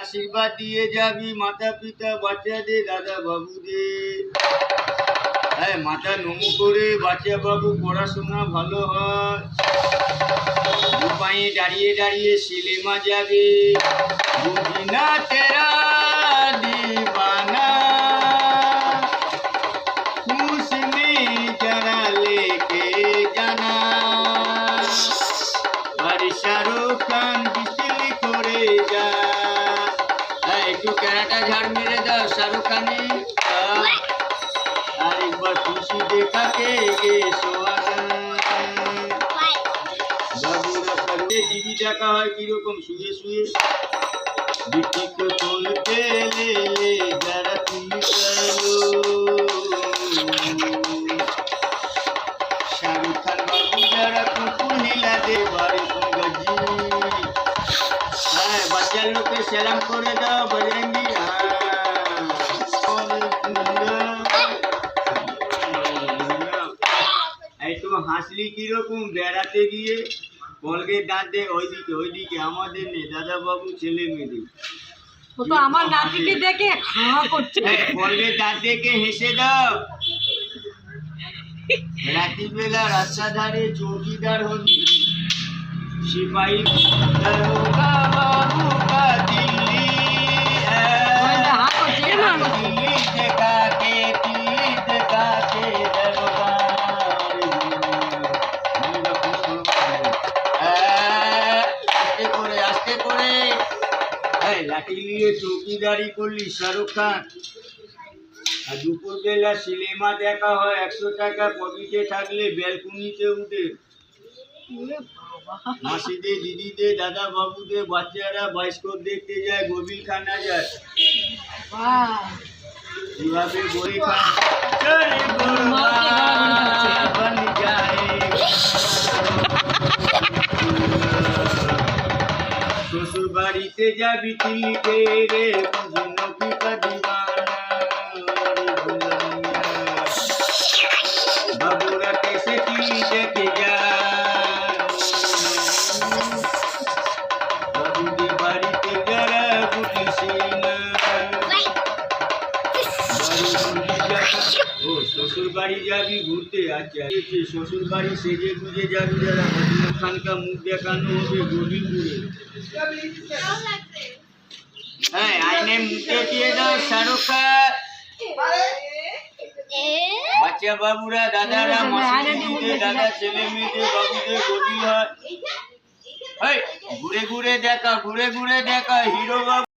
আশীর্বাদ দিয়ে যাবি মাতা পিতা বাচ্চাদের দাদা বাবুদের। হ্যাঁ, মাথা নমো করে বাচ্চা বাবু পড়াশোনা ভালো হয়। দু পায়ে দাঁড়িয়ে দাঁড়িয়ে সিনেমা যাবে। বুঝি না তেরা दीवाना उसमें जरा लेके जाना। और शाहरुख खान बिजली করে যা। একটু ক্যারাটা ঝাড় মেরে দাও শাহরুখ খানে। আর একবার খুশি দেখাকে গে সোহাগা। বাবুরা করলে টিভি দেখা হয় কিরকম শুয়ে শুয়ে। बिट्टी को खोल के ले ले जरा तुम चलो। शाहरुख खान बाबू जरा कुकुर हिला दे बारे तुम गजी। हाँ, बच्चा लोग के सलाम करे दाओ बजरंगी। এই তো হাসলি কিরকম বেড়াতে গিয়ে। কলগেট দাঁত দে ওইদিকে আমাদের নেই দাদা বাবু ছেলে মেয়েদের। ও তো আমার নাতিকে দেখে খাওয়া করছে। কলগেট দাঁত দেখে হেসে দাও। রাত্রি বেলা রাস্তা ধারে চৌকিদার হবি। সিপাহী দারোগা বাবু কা দিল্লি দিল্লি দেখাকে দারোগা। আস্তে করে লাঠি নিয়ে চৌকিদারি করলি শাহরুখ খান। আর দুপুর বেলা সিনেমা দেখা হয় 100 টাকা পকেটে থাকলে ব্যালকনিতে উঠে। মাসিদের দিদিদের দাদা বাবুদের বাচ্চারা বায়োস্কোপ দেখতে যায় গভীর খানা যায়। কিভাবে বই খান বন যায়। শ্বশুর বাড়িতে যাবি তিলিকে রে নৌকিটা দিবানা। বাবুরা কেসে তিলি দেখে যায়। বাবুদের বাড়িতে যারা বুঝিসি না। ও শ্বশুর বাড়ি যাবি ঘুরতে। আচ্ছা শ্বশুর বাড়ি সেজে গুজে যাবি যারা মজনু খানকা মুখ দেখানো হবে গোবিন্দপুরে। হ্যাঁ, আইনে মুখে দিয়ে দাও শাহরুখ খান। বাচ্চা বাবুরা দাদারা মাসিদের দাদা ছেলে মেয়েদের বাবুদের গভীর হয়। ঘুরে ঘুরে দেখা হিরো বাবু।